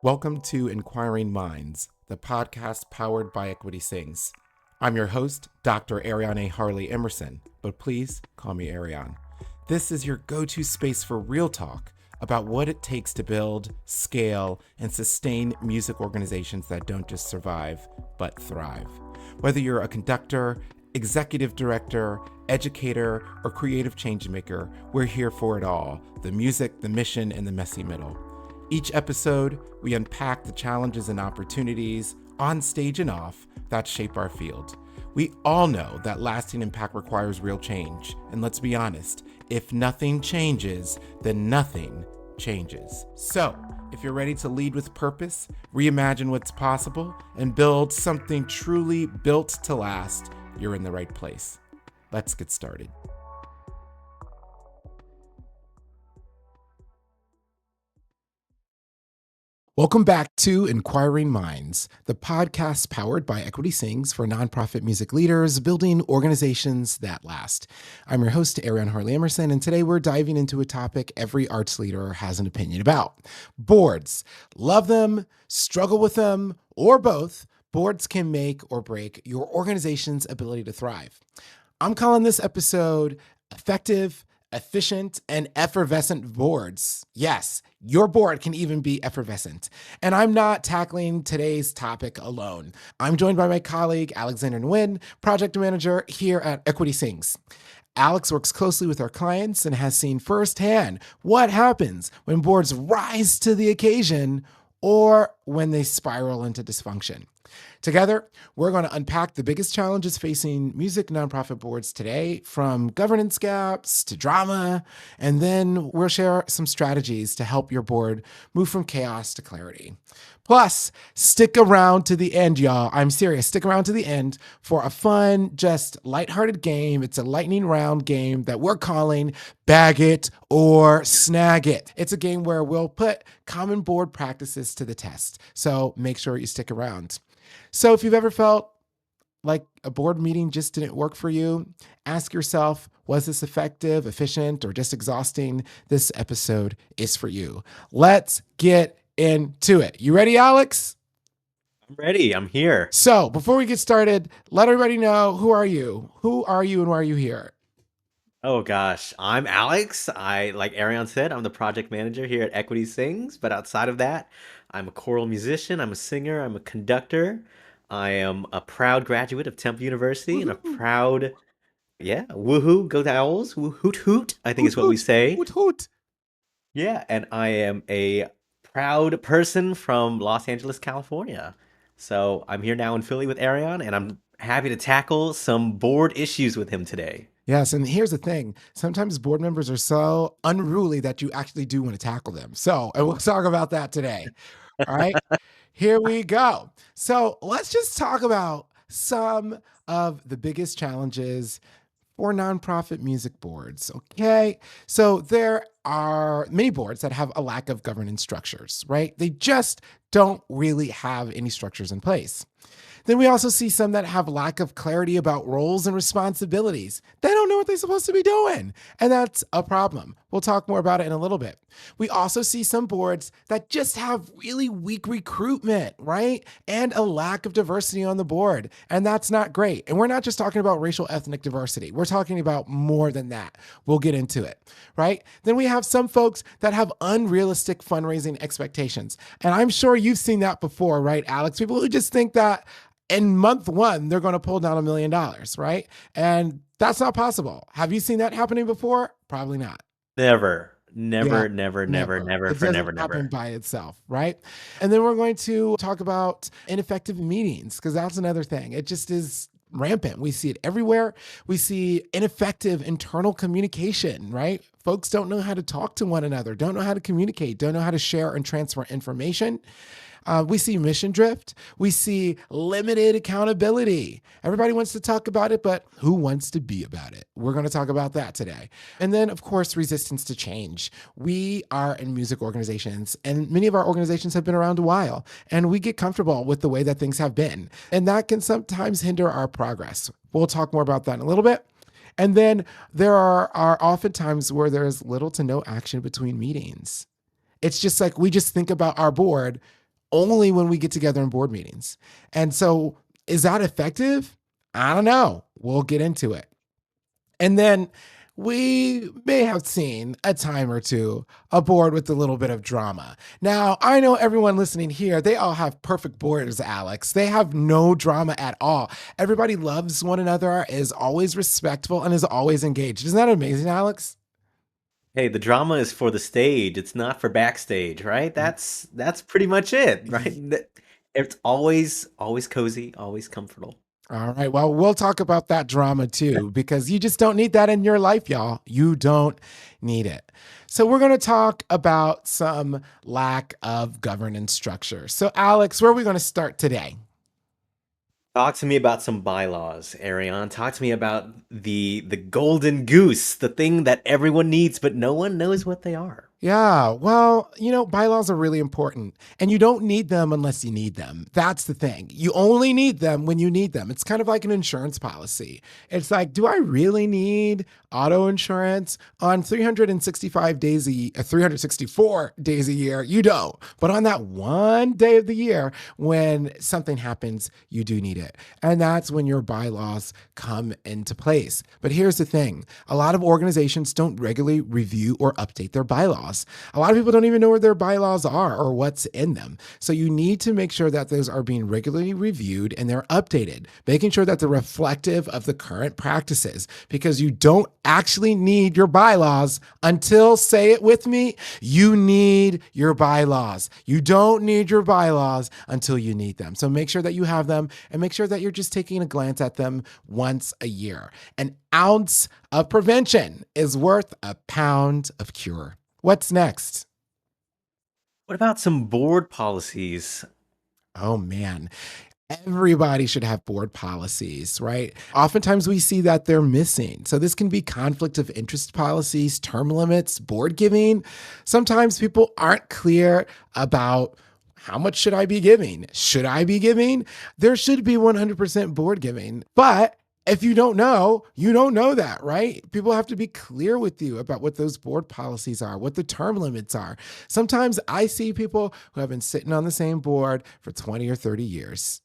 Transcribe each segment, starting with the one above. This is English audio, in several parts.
Welcome to inChoiring Minds, the podcast powered by Equity Sings. I'm your host, Dr. Ariane Harley Emerson, but please call me Ariane. This is your go-to space for real talk about what it takes to build, scale, and sustain music organizations that don't just survive, but thrive. Whether you're a conductor, executive director, educator, or creative changemaker, we're here for it all: the music, the mission, and the messy middle. Each episode, we unpack the challenges and opportunities, on stage and off, that shape our field. We all know that lasting impact requires real change. And let's be honest, if nothing changes, then nothing changes. So, if you're ready to lead with purpose, reimagine what's possible, and build something truly built to last, you're in the right place. Let's get started. Welcome back to inChoiring Minds, the podcast powered by Equity Sings for nonprofit music leaders building organizations that last. I'm your host, Ariane Harley Emerson, and today we're diving into a topic every arts leader has an opinion about: boards. Love them, struggle with them, or both. Boards can make or break your organization's ability to thrive. I'm calling this episode Effective, Efficient, and Effervescent Boards. Yes, your board can even be effervescent. And I'm not tackling today's topic alone. I'm joined by my colleague, Alexander Nguyễn, project manager here at Equity Sings. Alex works closely with our clients and has seen firsthand what happens when boards rise to the occasion or when they spiral into dysfunction. Together, we're going to unpack the biggest challenges facing music nonprofit boards today, from governance gaps to drama, and then we'll share some strategies to help your board move from chaos to clarity. Plus, stick around to the end, y'all. I'm serious. Stick around to the end for a fun, just lighthearted game. It's a lightning round game that we're calling Bag It or Snag It. It's a game where we'll put common board practices to the test. So make sure you stick around. So if you've ever felt like a board meeting just didn't work for you, ask yourself, was this effective, efficient, or just exhausting? This episode is for you. Let's get into it. You ready, Alex? I'm ready. I'm here. So before we get started, let everybody know, who are you? Who are you and why are you here? Oh gosh, I'm Alex. Like Ariane said, I'm the project manager here at Equity Sings. But outside of that, I'm a choral musician. I'm a singer. I'm a conductor. I am a proud graduate of Temple University and a proud, woohoo, go Owls, hoot hoot, I think is what we say. Hoot hoot. Yeah, and I am a proud person from Los Angeles, California. So I'm here now in Philly with Ariane, and I'm happy to tackle some board issues with him today. Yes, and here's the thing. Sometimes board members are so unruly that you actually do want to tackle them. And we'll talk about that today. All right, here we go. So let's just talk about some of the biggest challenges for nonprofit music boards, okay? So there are many boards that have a lack of governance structures, right? They just don't really have any structures in place. Then we also see some that have lack of clarity about roles and responsibilities. They don't know what they're supposed to be doing, and that's a problem. We'll talk more about it in a little bit. We also see some boards that just have really weak recruitment, right? And a lack of diversity on the board, and that's not great. And we're not just talking about racial ethnic diversity. We're talking about more than that. We'll get into it, right? Then we have some folks that have unrealistic fundraising expectations. And I'm sure you've seen that before, right, Alex? People who just think that in month one, they're going to pull down $1 million, right? And that's not possible. Have you seen that happening before? Probably not. Never It doesn't happen by itself, right? And then we're going to talk about ineffective meetings, because that's another thing. It just is rampant. We see it everywhere. We see ineffective internal communication, right? Folks don't know how to talk to one another, don't know how to communicate, don't know how to share and transfer information. We see mission drift. We see limited accountability. Everybody wants to talk about it, but who wants to be about it? We're going to talk about that today. And then, of course, resistance to change. We are in music organizations, and many of our organizations have been around a while, and we get comfortable with the way that things have been. And that can sometimes hinder our progress. We'll talk more about that in a little bit. And then there are often times where there is little to no action between meetings. It's just like we just think about our board only when we get together in board meetings. And so, is that effective? I don't know. We'll get into it. And then we may have seen a time or two a board with a little bit of drama. Now, I know everyone listening here, they all have perfect boards, Alex. They have no drama at all. Everybody loves one another, is always respectful, and is always engaged. Isn't that amazing, Alex? Hey, the drama is for the stage. It's not for backstage, right? That's pretty much it, right? It's always cozy, always comfortable. All right. Well, we'll talk about that drama too, because you just don't need that in your life, y'all. You don't need it. So, we're going to talk about some lack of governance structure. So, Alex, where are we going to start today? Talk to me about some bylaws, Ariane. Talk to me about the golden goose, the thing that everyone needs, but no one knows what they are. Yeah, well, bylaws are really important, and you don't need them unless you need them. That's the thing. You only need them when you need them. It's kind of like an insurance policy. It's like, do I really need auto insurance on 365 days 364 days a year? You don't. But on that one day of the year when something happens, you do need it. And that's when your bylaws come into place. But here's the thing. A lot of organizations don't regularly review or update their bylaws. A lot of people don't even know where their bylaws are or what's in them. So you need to make sure that those are being regularly reviewed and they're updated, making sure that they're reflective of the current practices, because you don't actually need your bylaws until, say it with me, you need your bylaws. You don't need your bylaws until you need them. So make sure that you have them and make sure that you're just taking a glance at them once a year. An ounce of prevention is worth a pound of cure. What's next? What about some board policies? Oh man, everybody should have board policies, right? Oftentimes we see that they're missing. So this can be conflict of interest policies, term limits, board giving. Sometimes people aren't clear about how much should I be giving? Should I be giving? There should be 100% board giving, but if you don't know, you don't know that, right? People have to be clear with you about what those board policies are, what the term limits are. Sometimes I see people who have been sitting on the same board for 20 or 30 years.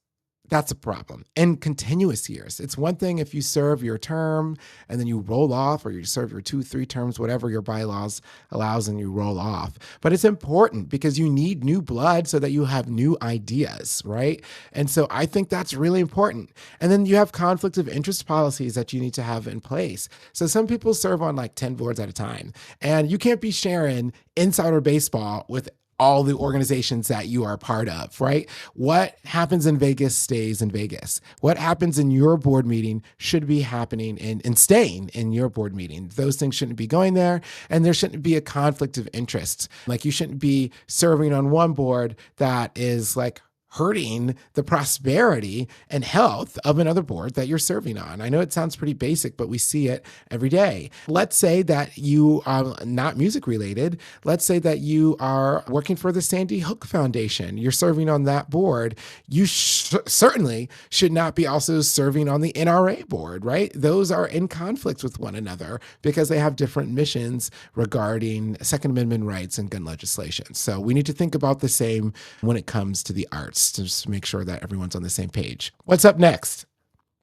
That's a problem. And continuous years. It's one thing if you serve your term and then you roll off, or you serve your 2, 3 terms, whatever your bylaws allows, and you roll off. But it's important because you need new blood so that you have new ideas, right? And so I think that's really important. And then you have conflict of interest policies that you need to have in place. So some people serve on like 10 boards at a time, and you can't be sharing insider baseball with all the organizations that you are part of, right? What happens in Vegas stays in Vegas. What happens in your board meeting should be happening and staying in your board meeting. Those things shouldn't be going there, and there shouldn't be a conflict of interest. Like, you shouldn't be serving on one board that is like hurting the prosperity and health of another board that you're serving on. I know it sounds pretty basic, but we see it every day. Let's say that you are not music related. Let's say that you are working for the Sandy Hook Foundation. You're serving on that board. You certainly should not be also serving on the NRA board, right? Those are in conflict with one another because they have different missions regarding Second Amendment rights and gun legislation. So we need to think about the same when it comes to the arts, to just make sure that everyone's on the same page. What's up next?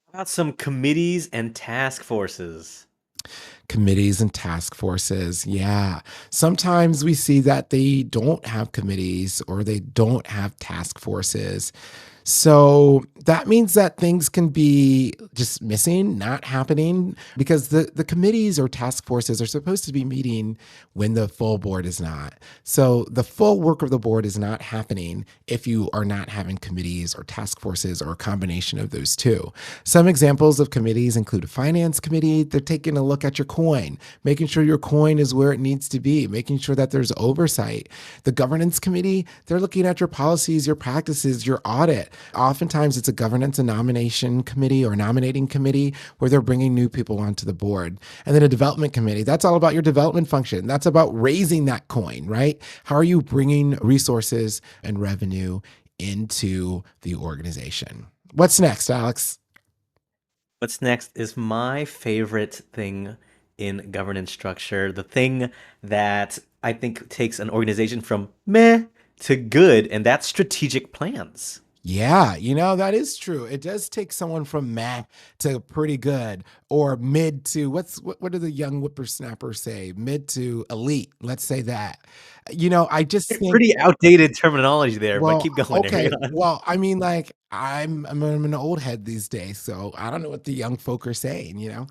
How about some committees and task forces? Committees and task forces. Yeah. Sometimes we see that they don't have committees or they don't have task forces. So that means that things can be just missing, not happening, because the committees or task forces are supposed to be meeting when the full board is not. So the full work of the board is not happening if you are not having committees or task forces or a combination of those two. Some examples of committees include a finance committee. They're taking a look at your coin, making sure your coin is where it needs to be, making sure that there's oversight. The governance committee, they're looking at your policies, your practices, your audit. Oftentimes it's a governance and nomination committee or nominating committee where they're bringing new people onto the board. And then a development committee, that's all about your development function. That's about raising that coin, right? How are you bringing resources and revenue into the organization? What's next, Alex? What's next is my favorite thing in governance structure, the thing that I think takes an organization from meh to good, and that's strategic plans. Yeah, that is true. It does take someone from meh to pretty good or mid to what do the young whippersnappers say? Mid to elite. Let's say that. I just think, Pretty outdated terminology there, but well, keep going, okay. Ariane. Well, I mean, like I'm an old head these days, so I don't know what the young folk are saying.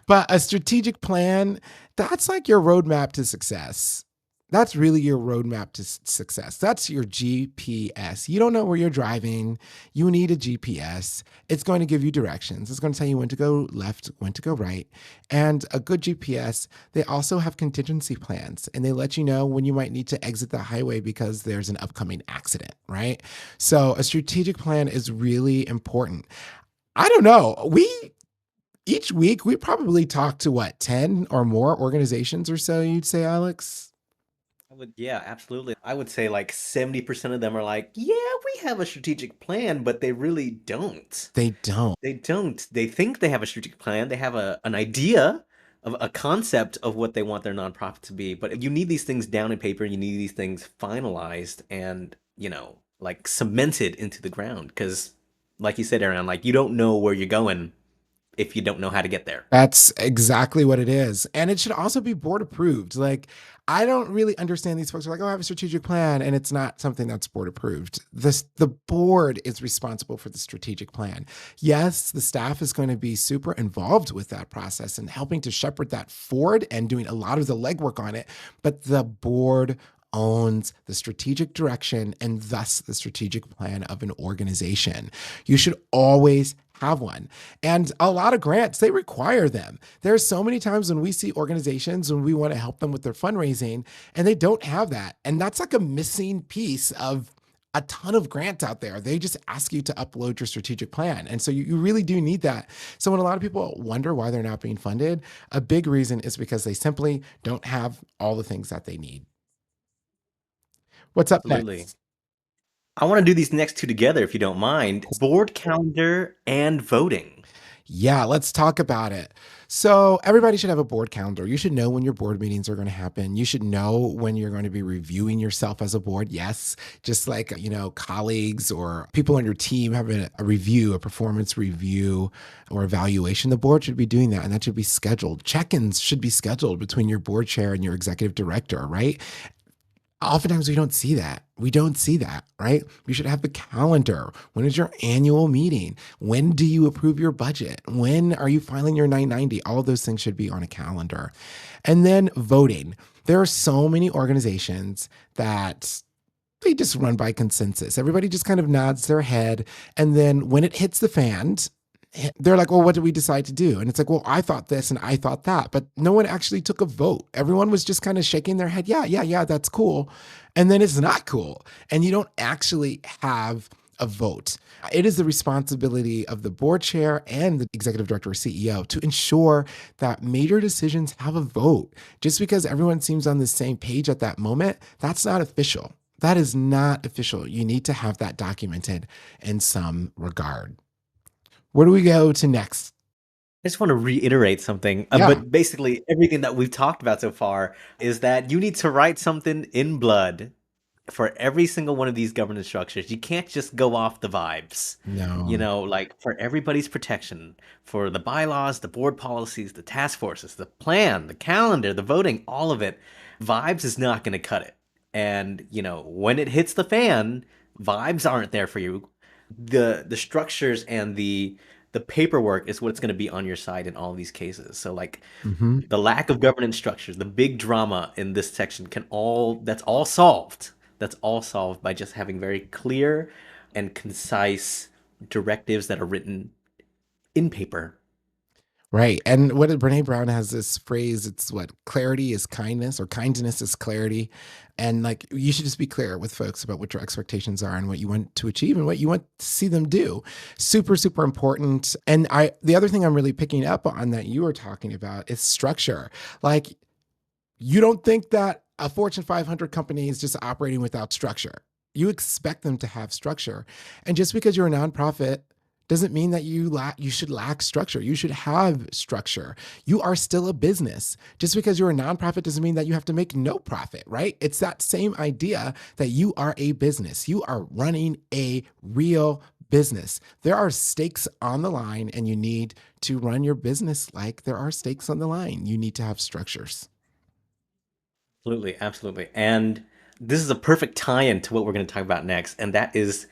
But a strategic plan, that's like your roadmap to success. That's really your roadmap to success. That's your GPS. You don't know where you're driving. You need a GPS. It's going to give you directions. It's going to tell you when to go left, when to go right. And a good GPS, they also have contingency plans and they let you know when you might need to exit the highway because there's an upcoming accident, right? So a strategic plan is really important. I don't know. Each week we probably talk to what, 10 or more organizations or so, you'd say, Alex? Yeah, absolutely. I would say like 70% of them are like, yeah, we have a strategic plan, but they really don't. They don't. They don't. They think they have a strategic plan. They have an idea of a concept of what they want their nonprofit to be. But you need these things down in paper. You need these things finalized and, like cemented into the ground. Because, like you said, Aaron, like you don't know where you're going if you don't know how to get there. That's exactly what it is. And it should also be board approved. Like, I don't really understand these folks are like, oh, I have a strategic plan, and it's not something that's board approved. The board is responsible for the strategic plan. Yes, the staff is going to be super involved with that process and helping to shepherd that forward and doing a lot of the legwork on it, but the board owns the strategic direction and thus the strategic plan of an organization. You should always have one. And a lot of grants, they require them. There's so many times when we see organizations when we want to help them with their fundraising and they don't have that. And that's like a missing piece of a ton of grants out there. They just ask you to upload your strategic plan. And so you really do need that. So when a lot of people wonder why they're not being funded, a big reason is because they simply don't have all the things that they need. What's up Absolutely. next? I want to do these next two together if you don't mind. Board calendar and voting. Yeah, let's talk about it. So, everybody should have a board calendar. You should know when your board meetings are going to happen. You should know when you're going to be reviewing yourself as a board. Yes, just like, colleagues or people on your team having a review, a performance review or evaluation. The board should be doing that and that should be scheduled. Check ins should be scheduled between your board chair and your executive director, right? Oftentimes we don't see that. We don't see that, right? You should have the calendar. When is your annual meeting? When do you approve your budget? When are you filing your 990? All of those things should be on a calendar. And then voting. There are so many organizations that they just run by consensus. Everybody just kind of nods their head. And then when it hits the fan, they're like, well, what did we decide to do? And it's like, well, I thought this and I thought that, but no one actually took a vote. Everyone was just kind of shaking their head. Yeah, yeah, yeah, that's cool. And then it's not cool. And you don't actually have a vote. It is the responsibility of the board chair and the executive director or CEO to ensure that major decisions have a vote. Just because everyone seems on the same page at that moment, that's not official. That is not official. You need to have that documented in some regard. Where do we go to next? I just want to reiterate something, Yeah. but basically everything that we've talked about so far is that you need to write something in blood for every single one of these governance structures. You can't just go off the vibes. No. Like for everybody's protection, for the bylaws, the board policies, the task forces, the plan, the calendar, the voting, all of it, vibes is not going to cut it. And, when it hits the fan, vibes aren't there for you. The structures and the paperwork is what's going to be on your side in all of these cases. So like Hmm. the lack of governance structures, the big drama in this section that's all solved. That's all solved by just having very clear and concise directives that are written in paper. Right. And what Brene Brown has this phrase, it's what clarity is kindness or kindness is clarity. And like you should just be clear with folks about what your expectations are and what you want to achieve and what you want to see them do. Super, super important. And the other thing I'm really picking up on that you were talking about is structure. Like you don't think that a Fortune 500 company is just operating without structure. You expect them to have structure. And just because you're a nonprofit doesn't mean that you should lack structure. You should have structure. You are still a business. Just because you're a nonprofit doesn't mean that you have to make no profit, right? It's that same idea that you are a business. You are running a real business. There are stakes on the line, and you need to run your business like there are stakes on the line. You need to have structures. Absolutely, absolutely. And this is a perfect tie-in to what we're going to talk about next, and that is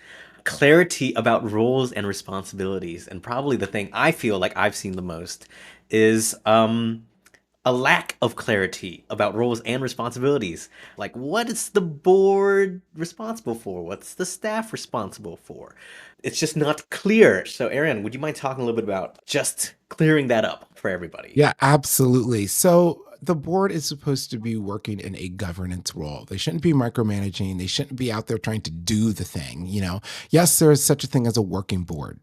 clarity about roles and responsibilities. And probably the thing I feel like I've seen the most is a lack of clarity about roles and responsibilities. Like, what is the board responsible for? What's the staff responsible for? It's just not clear. So, Aaron, would you mind talking a little bit about just clearing that up for everybody? Yeah, absolutely. So the board is supposed to be working in a governance role. They shouldn't be micromanaging. They shouldn't be out there trying to do the thing, you know. Yes, there is such a thing as a working board.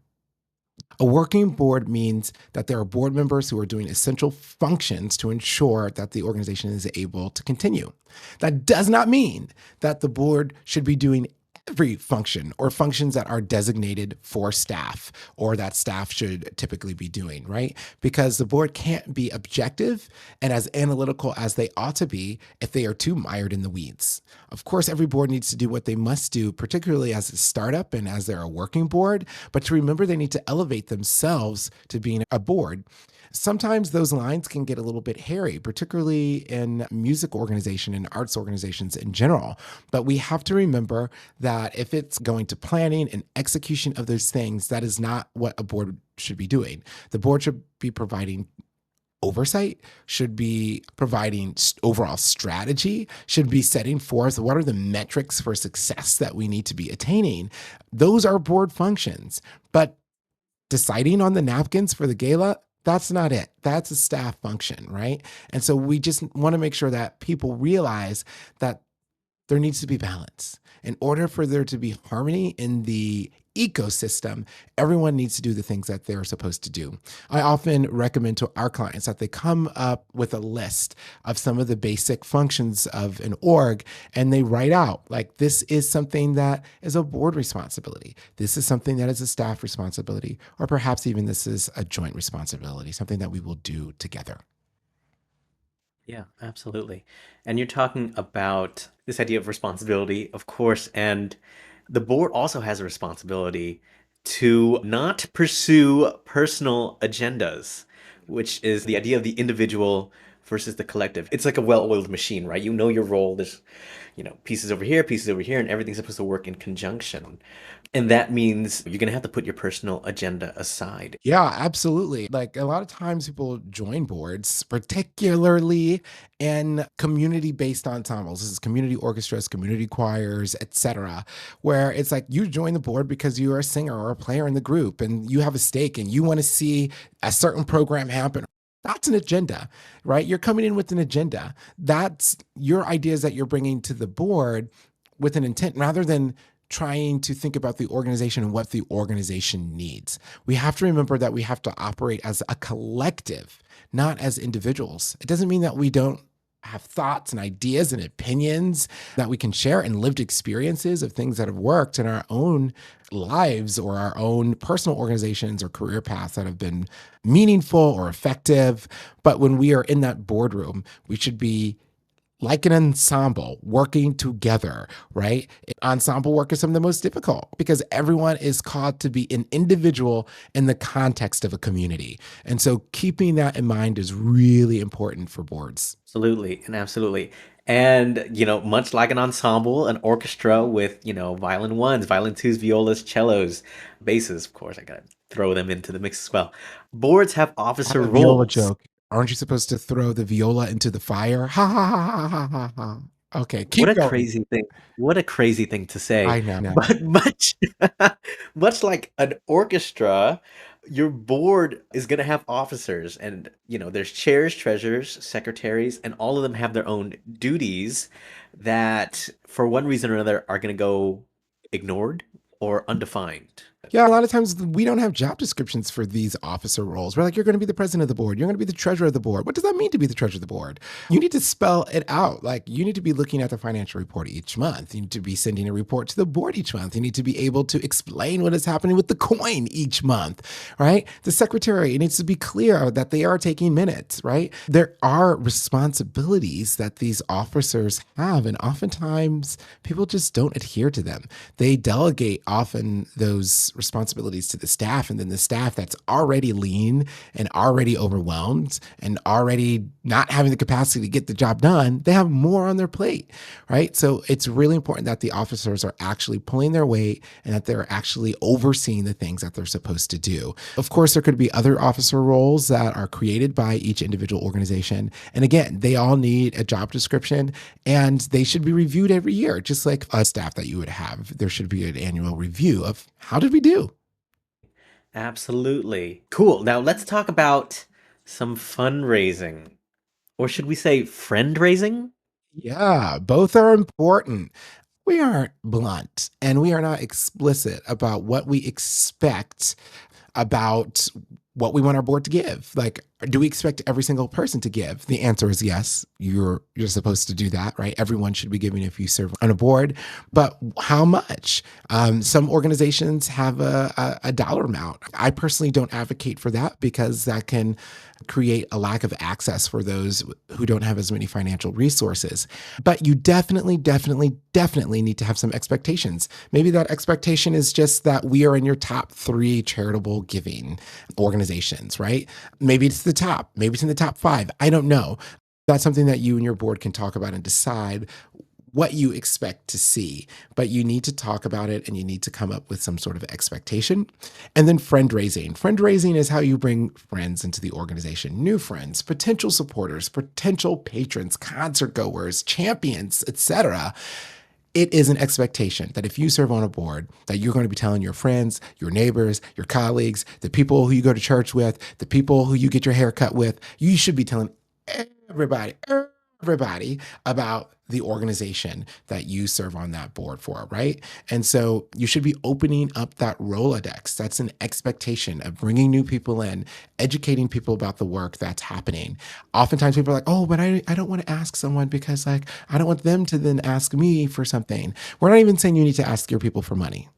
A working board means that there are board members who are doing essential functions to ensure that the organization is able to continue. That does not mean that the board should be doing every function or functions that are designated for staff or that staff should typically be doing, right? Because the board can't be objective and as analytical as they ought to be if they are too mired in the weeds. Of course, every board needs to do what they must do, particularly as a startup and as they're a working board, but to remember they need to elevate themselves to being a board. Sometimes those lines can get a little bit hairy, particularly in music organization and arts organizations in general. But we have to remember that if it's going to planning and execution of those things, that is not what a board should be doing. The board should be providing oversight, should be providing overall strategy, should be setting forth what are the metrics for success that we need to be attaining. Those are board functions. But deciding on the napkins for the gala, that's not it. That's a staff function, right? And so we just want to make sure that people realize that there needs to be balance. In order for there to be harmony in the ecosystem, everyone needs to do the things that they're supposed to do. I often recommend to our clients that they come up with a list of some of the basic functions of an org and they write out like this is something that is a board responsibility. This is something that is a staff responsibility, or perhaps even this is a joint responsibility, something that we will do together. Yeah, absolutely. And you're talking about this idea of responsibility, of course, and the board also has a responsibility to not pursue personal agendas, which is the idea of the individual versus the collective. It's like a well-oiled machine, right? You know your role. There's, pieces over here, and everything's supposed to work in conjunction. And that means you're going to have to put your personal agenda aside. Yeah, absolutely. Like a lot of times people join boards, particularly in community-based ensembles. This is community orchestras, community choirs, etc., where it's like you join the board because you are a singer or a player in the group and you have a stake and you want to see a certain program happen. That's an agenda, right? You're coming in with an agenda. That's your ideas that you're bringing to the board with an intent rather than trying to think about the organization and what the organization needs. We have to remember that we have to operate as a collective, not as individuals. It doesn't mean that we don't have thoughts and ideas and opinions that we can share and lived experiences of things that have worked in our own lives or our own personal organizations or career paths that have been meaningful or effective. But when we are in that boardroom, we should be like an ensemble working together, right? Ensemble work is some of the most difficult because everyone is called to be an individual in the context of a community. And so keeping that in mind is really important for boards. Absolutely, and absolutely. And, much like an ensemble, an orchestra with, violin ones, violin twos, violas, cellos, basses, of course, I gotta throw them into the mix as well. Boards have I have officer a viola roles. joke. Aren't you supposed to throw the viola into the fire? Ha ha ha ha ha ha ha. Okay, What keep a going. crazy thing. What a crazy thing to say. I know. But much much like an orchestra, your board is going to have officers and, there's chairs, treasurers, secretaries, and all of them have their own duties that for one reason or another are going to go ignored or undefined. Yeah, a lot of times we don't have job descriptions for these officer roles. We're like, you're going to be the president of the board. You're going to be the treasurer of the board. What does that mean to be the treasurer of the board? You need to spell it out. Like, you need to be looking at the financial report each month. You need to be sending a report to the board each month. You need to be able to explain what is happening with the coin each month, right? The secretary, it needs to be clear that they are taking minutes, right? There are responsibilities that these officers have, and oftentimes people just don't adhere to them. They delegate often those responsibilities to the staff, and then the staff that's already lean and already overwhelmed and already not having the capacity to get the job done, they have more on their plate, right? So it's really important that the officers are actually pulling their weight and that they're actually overseeing the things that they're supposed to do. Of course, there could be other officer roles that are created by each individual organization, and again, they all need a job description, and they should be reviewed every year, just like a staff that you would have. There should be an annual review of how did we do? Absolutely. Cool. Now let's talk about some fundraising. Or should we say friend raising? Yeah, both are important. We aren't blunt and we are not explicit about what we expect about what we want our board to give. Like, do we expect every single person to give? The answer is yes. You're supposed to do that, right? Everyone should be giving if you serve on a board, but how much? Some organizations have a dollar amount. I personally don't advocate for that because that can create a lack of access for those who don't have as many financial resources. But you definitely need to have some expectations. Maybe that expectation is just that we are in your top 3 charitable giving organizations, right? Maybe it's the top, maybe it's in the top 5. I don't know. That's something that you and your board can talk about and decide what you expect to see, but you need to talk about it and you need to come up with some sort of expectation. And then friend raising. Friend raising is how you bring friends into the organization, new friends, potential supporters, potential patrons, concert goers, champions, etc. It is an expectation that if you serve on a board, that you're going to be telling your friends, your neighbors, your colleagues, the people who you go to church with, the people who you get your hair cut with, you should be telling everybody about the organization that you serve on that board for, right? And so you should be opening up that Rolodex. That's an expectation of bringing new people in, educating people about the work that's happening. Oftentimes people are like, oh, but I don't want to ask someone because like, I don't want them to then ask me for something. We're not even saying you need to ask your people for money.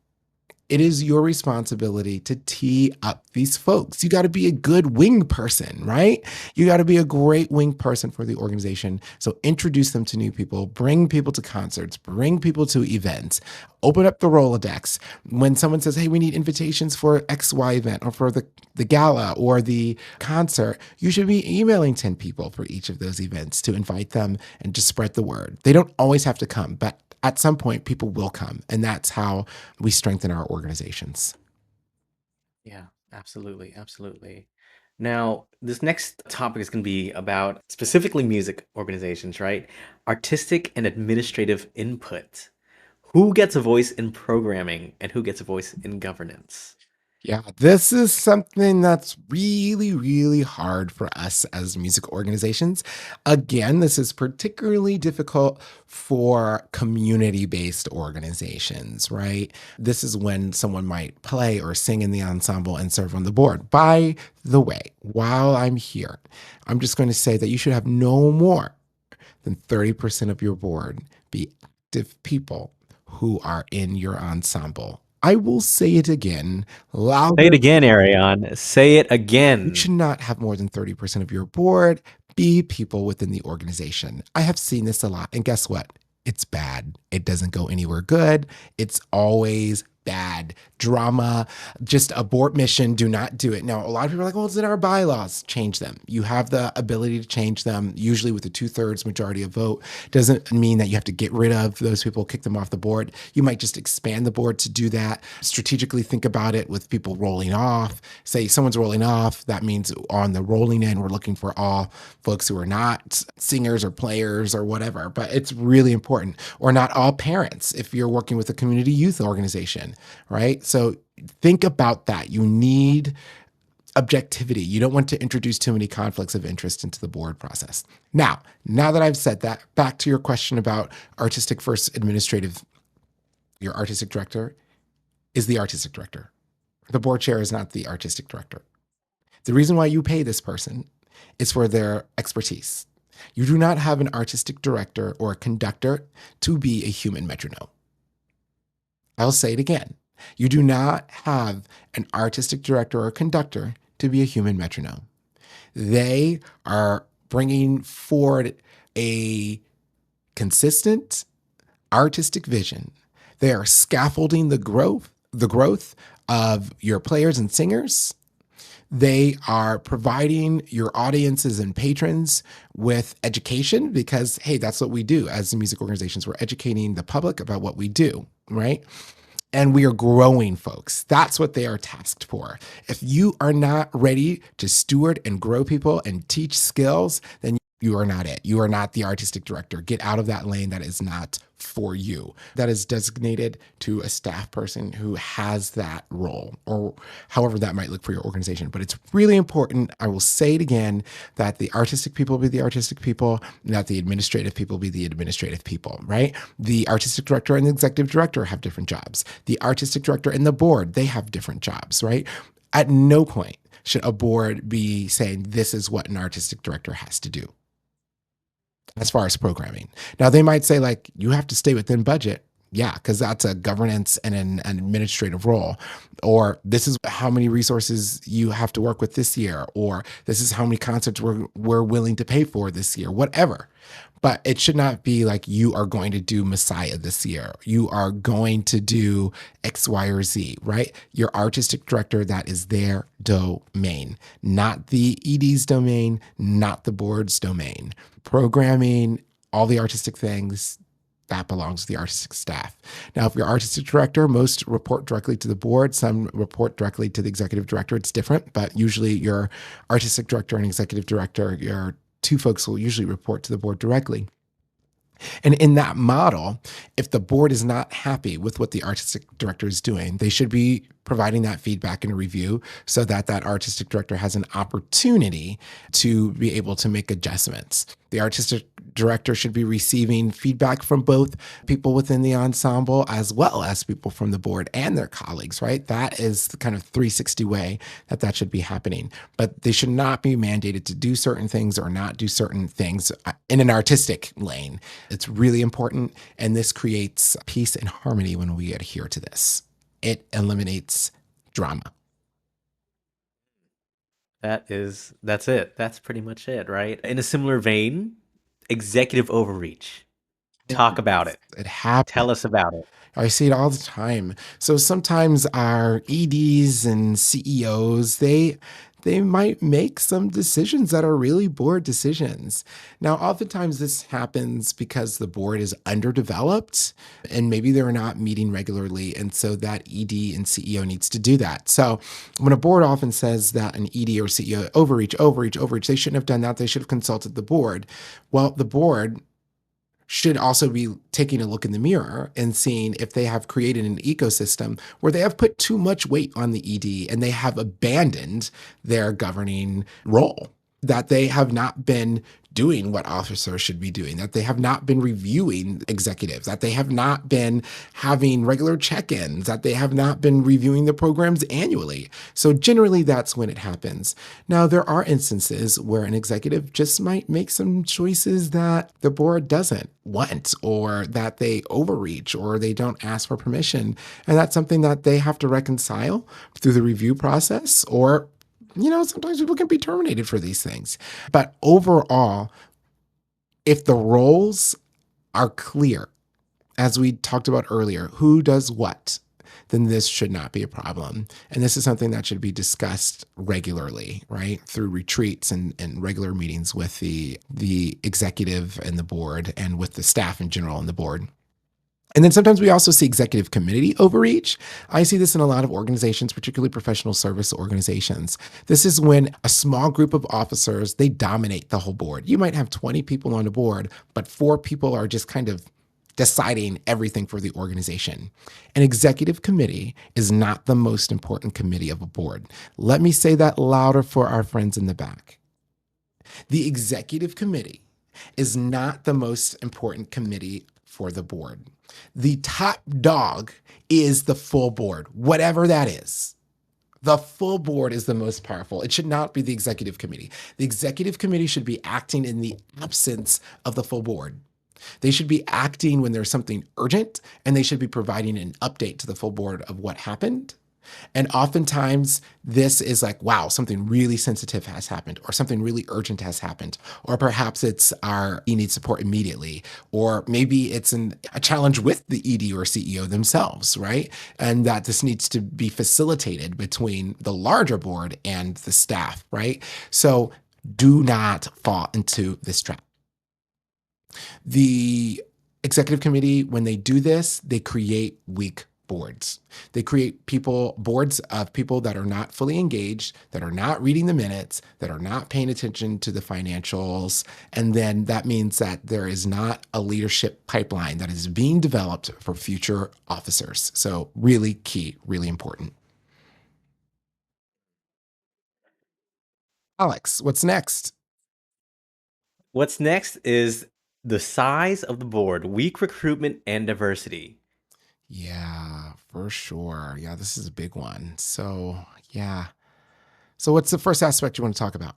It is your responsibility to tee up these folks. You got to be a good wing person, right? You got to be a great wing person for the organization. So introduce them to new people, bring people to concerts, bring people to events, open up the Rolodex. When someone says, hey, we need invitations for XY event or for the gala or the concert, you should be emailing 10 people for each of those events to invite them and just spread the word. They don't always have to come, but at some point, people will come. And that's how we strengthen our organizations. Yeah, absolutely, absolutely. Now, this next topic is going to be about specifically music organizations, right? Artistic and administrative input. Who gets a voice in programming and who gets a voice in governance? Yeah, this is something that's really hard for us as music organizations. Again, this is particularly difficult for community based organizations, right? This is when someone might play or sing in the ensemble and serve on the board. By the way, while I'm here, I'm just going to say that you should have no more than 30% of your board be active people who are in your ensemble. I will say it again, Say it louder. again, Ariane. Say it You again. should not have more than 30% of your board be people within the organization. I have seen this a lot. And guess what? It's bad. It doesn't go anywhere good. It's always bad. Drama, just abort mission, do not do it. Now, a lot of people are like, well, it's in our bylaws. Change them. You have the ability to change them, usually with a 2/3 majority of vote. Doesn't mean that you have to get rid of those people, kick them off the board. You might just expand the board to do that. Strategically think about it with people rolling off. Say someone's rolling off, that means on the rolling end, we're looking for all folks who are not singers or players or whatever, but it's really important. Or not all parents if you're working with a community youth organization, right? So think about that. You need objectivity. You don't want to introduce too many conflicts of interest into the board process. Now that I've said that, back to your question about artistic versus administrative, your artistic director is the artistic director. The board chair is not the artistic director. The reason why you pay this person is for their expertise. You do not have an artistic director or a conductor to be a human metronome. I'll say it again. You do not have an artistic director or conductor to be a human metronome. They are bringing forward a consistent artistic vision. They are scaffolding the growth of your players and singers. They are providing your audiences and patrons with education because, hey, that's what we do as music organizations. We're educating the public about what we do, right? And we are growing folks. That's what they are tasked for. If you are not ready to steward and grow people and teach skills, then you are not it. You are not the artistic director. Get out of that lane. That is not for you. That is designated to a staff person who has that role, or however that might look for your organization. But it's really important, I will say it again, that the artistic people be the artistic people, and that the administrative people be the administrative people, right? The artistic director and the executive director have different jobs. The artistic director and the board, they have different jobs, right? At no point should a board be saying, this is what an artistic director has to do as far as programming. Now, they might say, like, you have to stay within budget. Yeah, because that's a governance and an administrative role. Or this is how many resources you have to work with this year. Or this is how many concerts we're willing to pay for this year, whatever. But it should not be like you are going to do Messiah this year. You are going to do X, Y, or Z, right? Your artistic director, that is their domain, not the ED's domain, not the board's domain. Programming, all the artistic things, that belongs to the artistic staff. Now, if you're artistic director, most report directly to the board. Some report directly to the executive director. It's different, but usually your artistic director and executive director, your two folks will usually report to the board directly. And in that model, if the board is not happy with what the artistic director is doing, they should be providing that feedback and a review so that that artistic director has an opportunity to be able to make adjustments. The artistic director should be receiving feedback from both people within the ensemble as well as people from the board and their colleagues, right? That is the kind of 360 way that should be happening. But they should not be mandated to do certain things or not do certain things in an artistic lane. It's really important, and this creates peace and harmony when we adhere to this. It eliminates drama. That's it. That's pretty much it, right? In a similar vein, executive overreach. Talk about it. It happens. Tell us about it. I see it all the time. So sometimes our EDs and CEOs, they might make some decisions that are really board decisions. Now, oftentimes this happens because the board is underdeveloped and maybe they're not meeting regularly. And so that ED and CEO needs to do that. So when a board often says that an ED or CEO overreach, they shouldn't have done that. They should have consulted the board. Well, the board should also be taking a look in the mirror and seeing if they have created an ecosystem where they have put too much weight on the ED and they have abandoned their governing role, that they have not been doing what officers should be doing, that they have not been reviewing executives, that they have not been having regular check-ins, that they have not been reviewing the programs annually. So generally that's when it happens. Now, there are instances where an executive just might make some choices that the board doesn't want, or that they overreach, or they don't ask for permission. And that's something that they have to reconcile through the review process, or sometimes people can be terminated for these things. But overall, if the roles are clear, as we talked about earlier, who does what, then this should not be a problem. And this is something that should be discussed regularly, right? Through retreats and regular meetings with the executive and the board, and with the staff in general and the board. And then sometimes we also see executive committee overreach. I see this in a lot of organizations, particularly professional service organizations. This is when a small group of officers, they dominate the whole board. You might have 20 people on a board, but 4 people are just kind of deciding everything for the organization. An executive committee is not the most important committee of a board. Let me say that louder for our friends in the back. The executive committee is not the most important committee for the board. The top dog is the full board, whatever that is. The full board is the most powerful. It should not be the executive committee. The executive committee should be acting in the absence of the full board. They should be acting when there's something urgent, and they should be providing an update to the full board of what happened. And oftentimes, this is like, wow, something really sensitive has happened, or something really urgent has happened, or perhaps it's our you need support immediately, or maybe it's a challenge with the ED or CEO themselves, right? And that this needs to be facilitated between the larger board and the staff, right? So do not fall into this trap. The executive committee, when they do this, they create weak boards. They create boards of people that are not fully engaged, that are not reading the minutes, that are not paying attention to the financials. And then that means that there is not a leadership pipeline that is being developed for future officers. So really key, really important. Alex, what's next? What's next is the size of the board, weak recruitment and diversity. Yeah, for sure. Yeah, this is a big one. So, yeah. So, what's the first aspect you want to talk about?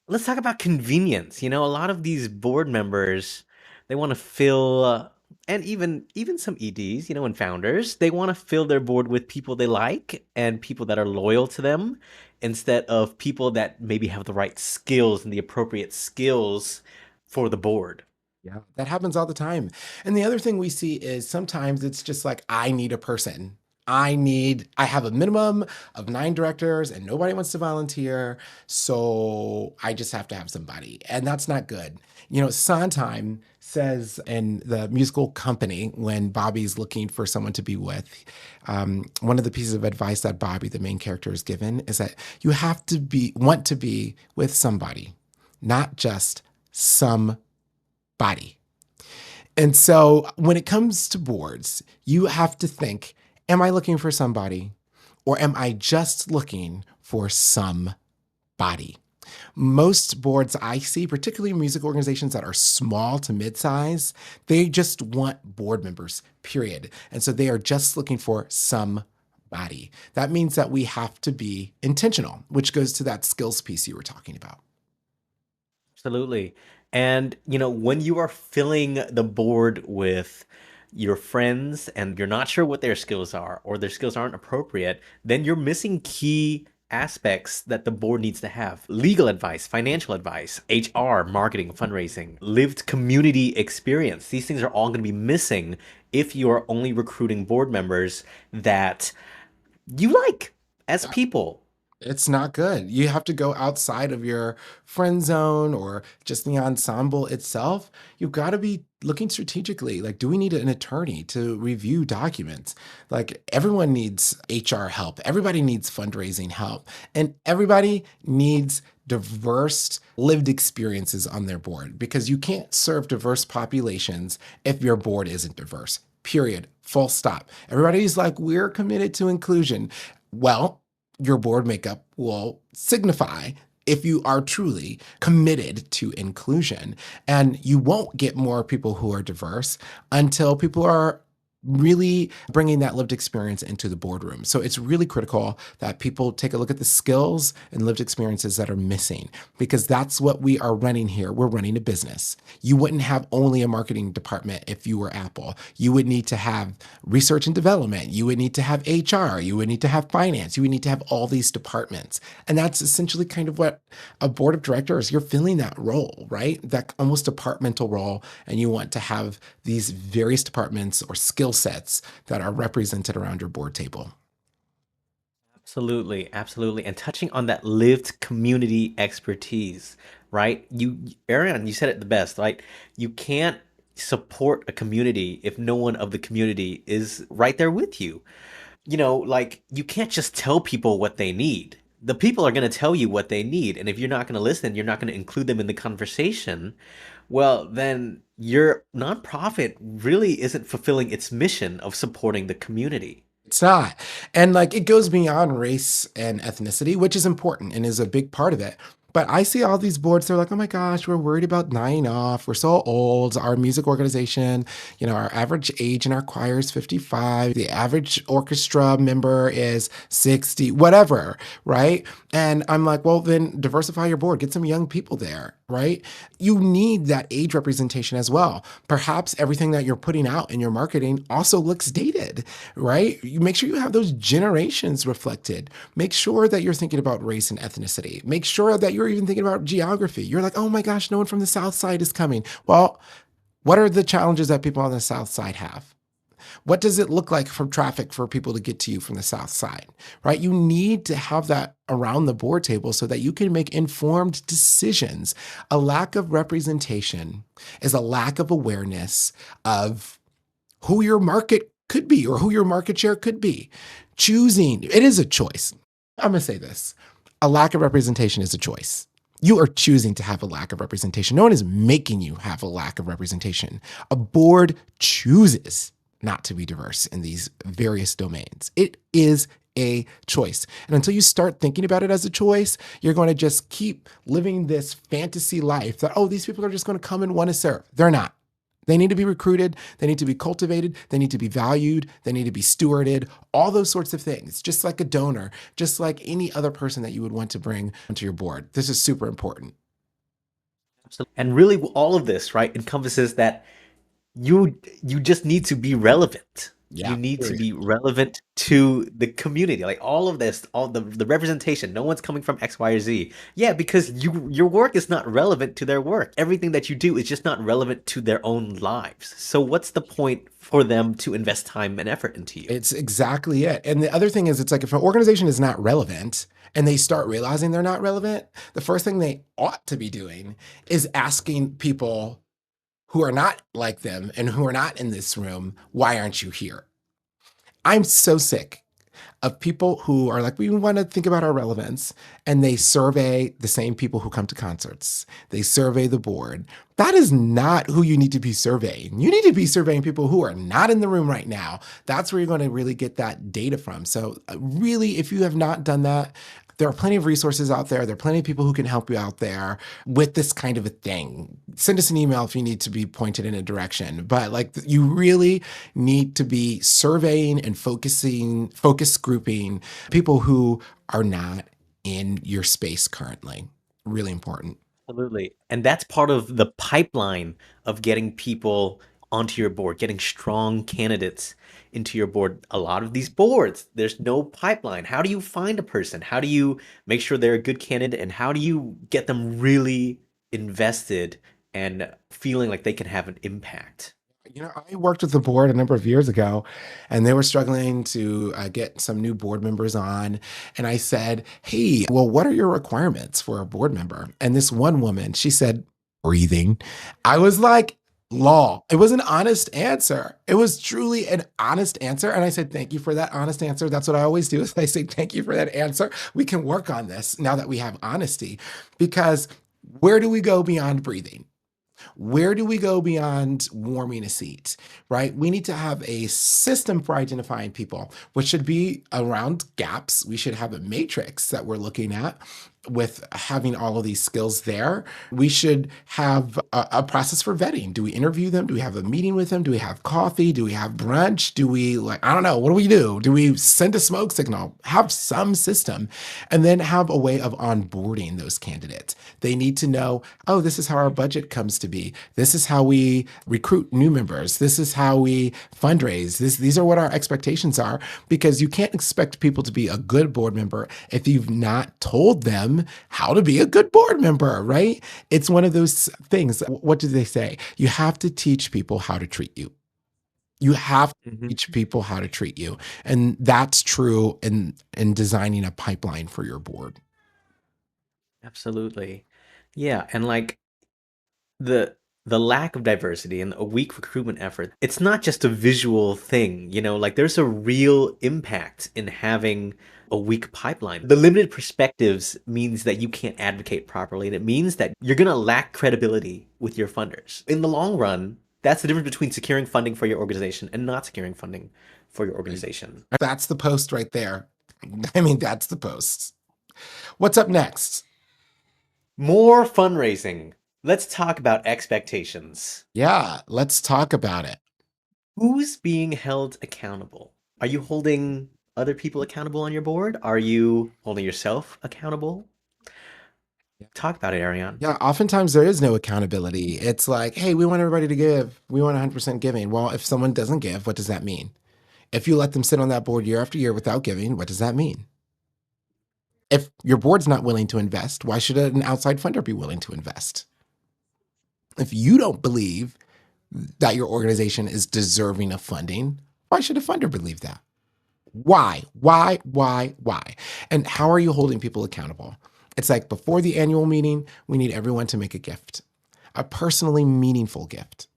Let's talk about convenience. A lot of these board members, they want to fill, and even some EDs, and founders, they want to fill their board with people they like and people that are loyal to them, instead of people that maybe have the right skills and the appropriate skills for the board. Yeah, that happens all the time. And the other thing we see is sometimes it's just like, I need a person. I have a minimum of 9 directors and nobody wants to volunteer. So I just have to have somebody. And that's not good. Sondheim says in the musical Company, when Bobby's looking for someone to be with, one of the pieces of advice that Bobby, the main character, is given is that you have to want to be with somebody, not just some body. And so when it comes to boards, you have to think, am I looking for somebody, or am I just looking for some body? Most boards I see, particularly music organizations that are small to mid-size, they just want board members, period. And so they are just looking for some body. That means that we have to be intentional, which goes to that skills piece you were talking about. Absolutely. And, when you are filling the board with your friends and you're not sure what their skills are or their skills aren't appropriate, then you're missing key aspects that the board needs to have: legal advice, financial advice, HR, marketing, fundraising, lived community experience. These things are all going to be missing if you are only recruiting board members that you like as people. It's not good. You have to go outside of your friend zone or just the ensemble itself. You've got to be looking strategically. Like, do we need an attorney to review documents? Like, everyone needs HR help, everybody needs fundraising help, and everybody needs diverse lived experiences on their board, because you can't serve diverse populations if your board isn't diverse. Period. Full stop. Everybody's like, we're committed to inclusion. Well, your board makeup will signify if you are truly committed to inclusion. And you won't get more people who are diverse until people are really bringing that lived experience into the boardroom. So it's really critical that people take a look at the skills and lived experiences that are missing, because that's what we are running here. We're running a business. You wouldn't have only a marketing department if you were Apple. You would need to have research and development. You would need to have HR. You would need to have finance. You would need to have all these departments. And that's essentially kind of what a board of directors, you're filling that role, right? That almost departmental role. And you want to have these various departments or skill sets that are represented around your board table. Absolutely, absolutely. And touching on that lived community expertise, right? Ariane, you said it the best, right? You can't support a community if no one of the community is right there with you. Like, you can't just tell people what they need. The people are going to tell you what they need. And if you're not going to listen, you're not going to include them in the conversation. Well, then your nonprofit really isn't fulfilling its mission of supporting the community. It's not. And like, it goes beyond race and ethnicity, which is important and is a big part of it. But I see all these boards, they're like, oh my gosh, we're worried about dying off. We're so old. Our music organization, our average age in our choir is 55. The average orchestra member is 60, whatever, right? And I'm like, well, then diversify your board, get some young people there, right? You need that age representation as well. Perhaps everything that you're putting out in your marketing also looks dated, right? You make sure you have those generations reflected. Make sure that you're thinking about race and ethnicity. Make sure that you're even thinking about geography. You're like, oh my gosh, no one from the South Side is coming. Well, what are the challenges that people on the South Side have? What does it look like for traffic for people to get to you from the South Side, right? You need to have that around the board table so that you can make informed decisions. A lack of representation is a lack of awareness of who your market could be or who your market share could be. Choosing, it is a choice. I'm going to say this. A lack of representation is a choice. You are choosing to have a lack of representation. No one is making you have a lack of representation. A board chooses not to be diverse in these various domains. It is a choice. And until you start thinking about it as a choice, you're going to just keep living this fantasy life that, oh, these people are just going to come and want to serve. They're not. They need to be recruited. They need to be cultivated. They need to be valued. They need to be stewarded, all those sorts of things, just like a donor, just like any other person that you would want to bring onto your board. This is super important. And really, all of this, right, encompasses that you just need to be relevant. You Yeah. need to Period. be relevant to the community. Like all of this, all the representation. No one's coming from X, Y, or Z. Yeah, because your work is not relevant to their work. Everything that you do is just not relevant to their own lives. So what's the point for them to invest time and effort into you? It's exactly it. And the other thing is, it's like if an organization is not relevant and they start realizing they're not relevant, the first thing they ought to be doing is asking people who are not like them and who are not in this room, why aren't you here? I'm so sick of people who are like, we want to think about our relevance, and they survey the same people who come to concerts. They survey the board. That is not who you need to be surveying. You need to be surveying people who are not in the room right now. That's where you're going to really get that data from. So really, if you have not done that, there are plenty of resources out there. There are plenty of people who can help you out there with this kind of a thing. Send us an email if you need to be pointed in a direction. But like, you really need to be surveying and focus grouping people who are not in your space currently. Really important. Absolutely. And that's part of the pipeline of getting people onto your board, getting strong candidates into your board. A lot of these boards, there's no pipeline. How do you find a person? How do you make sure they're a good candidate? And how do you get them really invested and feeling like they can have an impact? I worked with the board a number of years ago, and they were struggling to get some new board members on. And I said, hey, well, what are your requirements for a board member? And this one woman, she said, breathing. I was like, law. It was an honest answer. It was truly an honest answer. And I said, thank you for that honest answer. That's what I always do is I say, thank you for that answer. We can work on this now that we have honesty, because where do we go beyond breathing? Where do we go beyond warming a seat, right? We need to have a system for identifying people, which should be around gaps. We should have a matrix that we're looking at with having all of these skills there. We should have a process for vetting. Do we interview them? Do we have a meeting with them? Do we have coffee? Do we have brunch? Do we I don't know, what do we do? Do we send a smoke signal? Have some system, and then have a way of onboarding those candidates. They need to know, oh, this is how our budget comes to be. This is how we recruit new members. This is how we fundraise. These are what our expectations are, because you can't expect people to be a good board member if you've not told them how to be a good board member, right? It's one of those things. What do they say? You have to teach people how to treat you. You have to Mhm. teach people how to treat you. And that's true in designing a pipeline for your board. Absolutely. Yeah, and like the the lack of diversity and a weak recruitment effort, it's not just a visual thing, like there's a real impact in having a weak pipeline. The limited perspectives means that you can't advocate properly, and it means that you're going to lack credibility with your funders. In the long run, that's the difference between securing funding for your organization and not securing funding for your organization. That's the post right there. I mean, that's the post. What's up next? More fundraising. Let's talk about expectations. Yeah, let's talk about it. Who's being held accountable? Are you holding other people accountable on your board? Are you holding yourself accountable? Talk about it, Ariane. Yeah, oftentimes there is no accountability. It's like, hey, we want everybody to give. We want 100% giving. Well, if someone doesn't give, what does that mean? If you let them sit on that board year after year without giving, what does that mean? If your board's not willing to invest, why should an outside funder be willing to invest? If you don't believe that your organization is deserving of funding, why should a funder believe that? Why? Why? And how are you holding people accountable? It's like before the annual meeting, we need everyone to make a gift, a personally meaningful gift.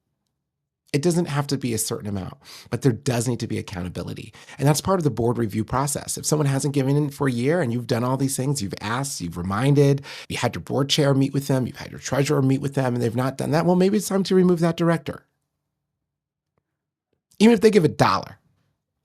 It doesn't have to be a certain amount, but there does need to be accountability. And that's part of the board review process. If someone hasn't given in for a year and you've done all these things, you've asked, you've reminded, you had your board chair meet with them, you've had your treasurer meet with them, and they've not done that, well, maybe it's time to remove that director. Even if they give $1,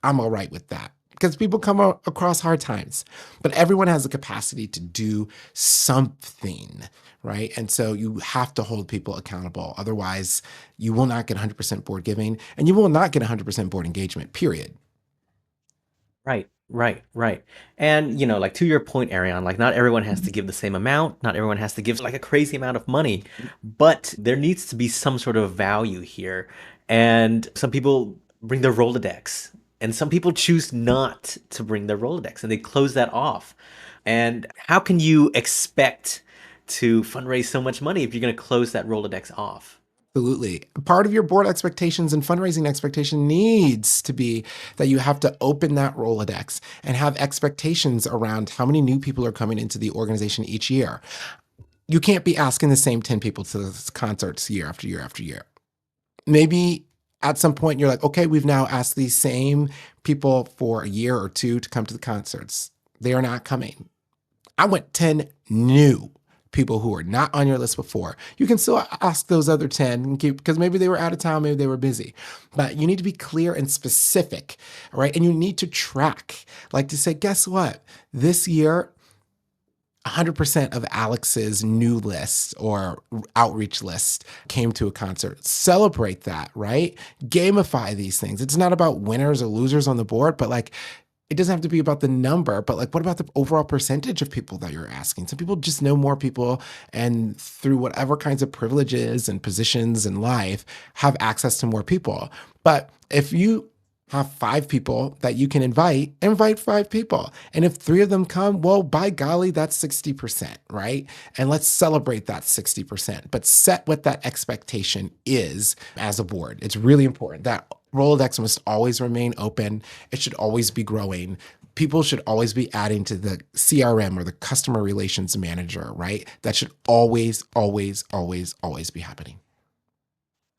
I'm all right with that because people come across hard times, but everyone has the capacity to do something, right? And so you have to hold people accountable. Otherwise, you will not get 100% board giving and you will not get 100% board engagement, period. Right. And, like to your point, Ariane, like not everyone has to give the same amount. Not everyone has to give like a crazy amount of money, but there needs to be some sort of value here. And some people bring their Rolodex, and some people choose not to bring their Rolodex and they close that off. And how can you expect to fundraise so much money if you're going to close that Rolodex off? Absolutely. Part of your board expectations and fundraising expectation needs to be that you have to open that Rolodex and have expectations around how many new people are coming into the organization each year. You can't be asking the same 10 people to the concerts year after year after year. Maybe at some point you're like, okay, we've now asked these same people for a year or two to come to the concerts. They are not coming. I want 10 new people who are not on your list before. You can still ask those other 10 because maybe they were out of town, maybe they were busy. But you need to be clear and specific, right? And you need to track, like to say, guess what? This year, 100% of Alex's new list or outreach list came to a concert. Celebrate that, right? Gamify these things. It's not about winners or losers on the board, but like it doesn't have to be about the number, but like what about the overall percentage of people that you're asking? Some people just know more people and through whatever kinds of privileges and positions in life have access to more people. But if you have 5 people that you can invite 5 people. And if 3 of them come, well, by golly, that's 60%, right? And let's celebrate that 60%, but set what that expectation is as a board. It's really important. That Rolodex must always remain open. It should always be growing. People should always be adding to the CRM or the customer relations manager, right? That should always be happening.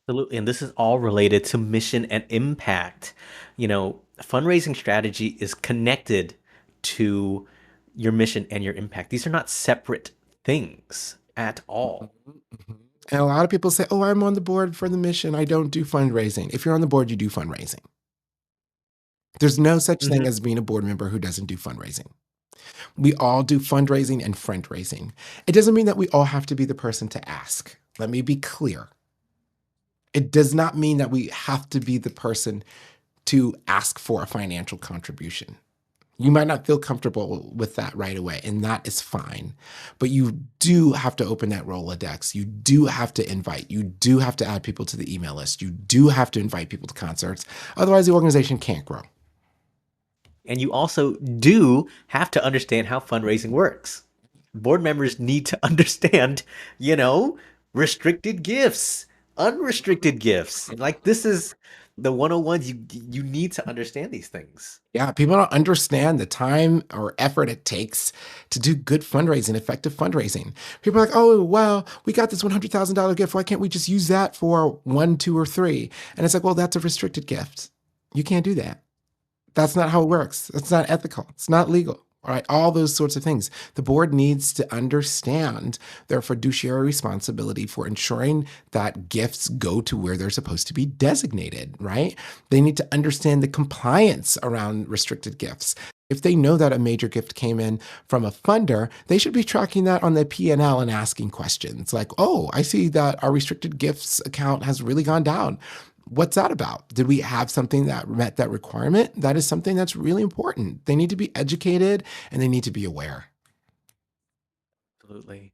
Absolutely. And this is all related to mission and impact. Fundraising strategy is connected to your mission and your impact. These are not separate things at all. And a lot of people say, oh, I'm on the board for the mission. I don't do fundraising. If you're on the board, you do fundraising. There's no such thing as being a board member who doesn't do fundraising. We all do fundraising and friend raising. It doesn't mean that we all have to be the person to ask. Let me be clear. It does not mean that we have to be the person to ask for a financial contribution. You might not feel comfortable with that right away, and that is fine. But you do have to open that Rolodex. You do have to invite. You do have to add people to the email list. You do have to invite people to concerts. Otherwise, the organization can't grow. And you also do have to understand how fundraising works. Board members need to understand, restricted gifts, unrestricted gifts. Like this is the 101s. You need to understand these things. Yeah, people don't understand the time or effort it takes to do good fundraising, effective fundraising. People are like, oh, well, we got this $100,000 gift. Why can't we just use that for 1, 2, or 3? And it's like, well, that's a restricted gift. You can't do that. That's not how it works. That's not ethical. It's not legal. All right, all those sorts of things. The board needs to understand their fiduciary responsibility for ensuring that gifts go to where they're supposed to be designated, right? They need to understand the compliance around restricted gifts. If they know that a major gift came in from a funder, they should be tracking that on their P&L and asking questions like, oh, I see that our restricted gifts account has really gone down. What's that about? Did we have something that met that requirement? That is something that's really important. They need to be educated and they need to be aware. Absolutely.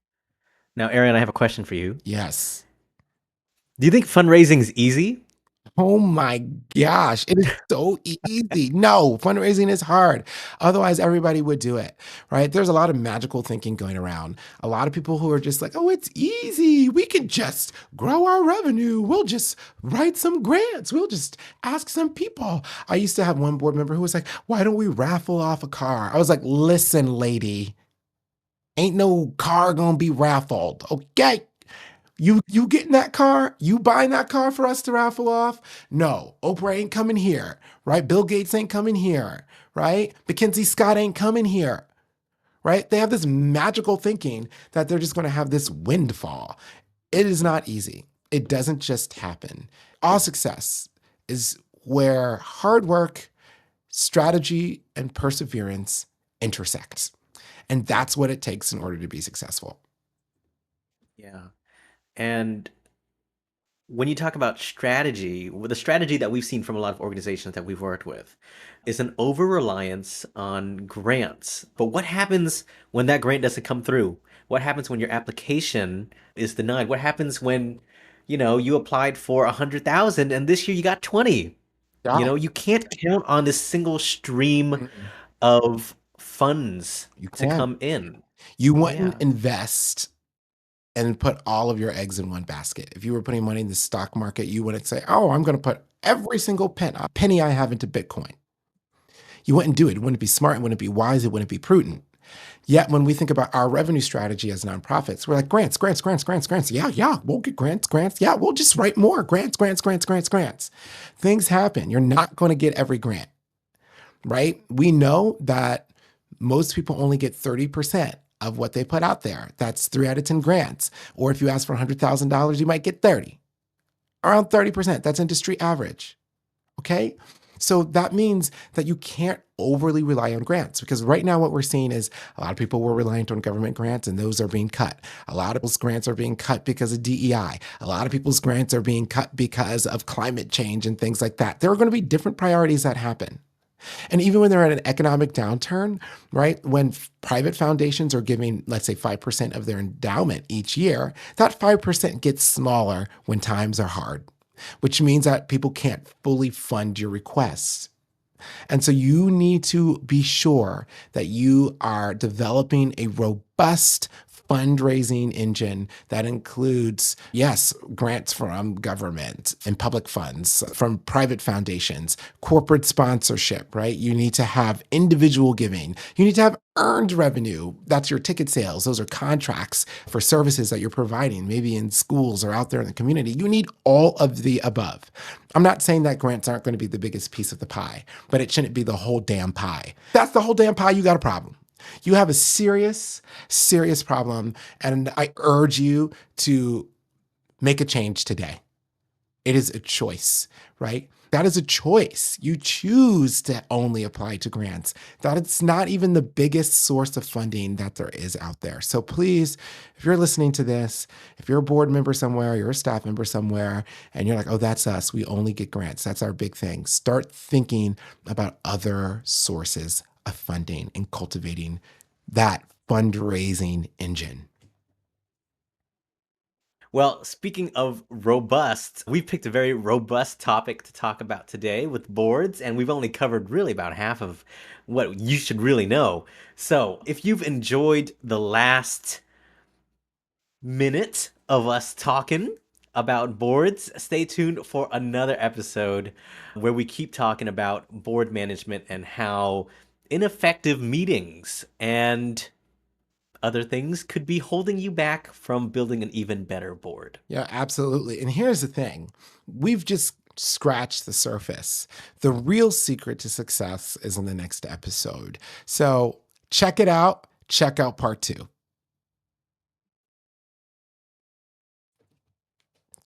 Now, Aaron, I have a question for you. Yes. Do you think fundraising is easy? Oh my gosh, it is so easy. No, fundraising is hard. Otherwise, everybody would do it, right? There's a lot of magical thinking going around. A lot of people who are just like, oh, it's easy. We can just grow our revenue. We'll just write some grants. We'll just ask some people. I used to have one board member who was like, why don't we raffle off a car? I was like, listen, lady, ain't no car gonna be raffled, okay? You getting that car? You buying that car for us to raffle off? No, Oprah ain't coming here, right? Bill Gates ain't coming here, right? Mackenzie Scott ain't coming here, right? They have this magical thinking that they're just going to have this windfall. It is not easy. It doesn't just happen. All success is where hard work, strategy, and perseverance intersect. And that's what it takes in order to be successful. Yeah. And when you talk about strategy, the strategy that we've seen from a lot of organizations that we've worked with is an over-reliance on grants. But what happens when that grant doesn't come through? What happens when your application is denied? What happens when, you applied for 100,000 and this year you got 20? Yeah. You can't count on this single stream Mm-mm. of funds You to can. come in. You wouldn't Yeah. invest and put all of your eggs in one basket. If you were putting money in the stock market, you wouldn't say, oh, I'm going to put every single penny I have into Bitcoin. You wouldn't do it. It wouldn't be smart. It wouldn't be wise. It wouldn't be prudent. Yet when we think about our revenue strategy as nonprofits, we're like grants, grants, grants, grants, grants. Yeah, we'll get grants, grants. Yeah, we'll just write more grants, grants, grants, grants, grants. Things happen. You're not going to get every grant, right? We know that most people only get 30% of what they put out there. That's 3 out of 10 grants. Or if you ask for $100,000, you might get 30. Around 30%. That's industry average. Okay? So that means that you can't overly rely on grants because right now what we're seeing is a lot of people were reliant on government grants and those are being cut. A lot of people's grants are being cut because of DEI. A lot of people's grants are being cut because of climate change and things like that. There are going to be different priorities that happen. And even when they're at an economic downturn, right, when private foundations are giving, let's say, 5% of their endowment each year, that 5% gets smaller when times are hard, which means that people can't fully fund your requests. And so you need to be sure that you are developing a robust fundraising engine that includes, yes, grants from government and public funds, from private foundations, corporate sponsorship, right? You need to have individual giving. You need to have earned revenue. That's your ticket sales. Those are contracts for services that you're providing, maybe in schools or out there in the community. You need all of the above. I'm not saying that grants aren't going to be the biggest piece of the pie, but it shouldn't be the whole damn pie. If that's the whole damn pie, you got a problem. You have a serious, serious problem. And I urge you to make a change today. It is a choice, right? That is a choice. You choose to only apply to grants. That it's not even the biggest source of funding that there is out there. So please, if you're listening to this, if you're a board member somewhere, you're a staff member somewhere, and you're like, oh, that's us. We only get grants. That's our big thing. Start thinking about other sources of funding and cultivating that fundraising engine. Well, speaking of robust, we've picked a very robust topic to talk about today with boards, and we've only covered really about half of what you should really know. So, if you've enjoyed the last minute of us talking about boards, stay tuned for another episode where we keep talking about board management and how ineffective meetings and other things could be holding you back from building an even better board. Yeah, absolutely. And here's the thing. We've just scratched the surface. The real secret to success is in the next episode. So check it out. Check out part 2.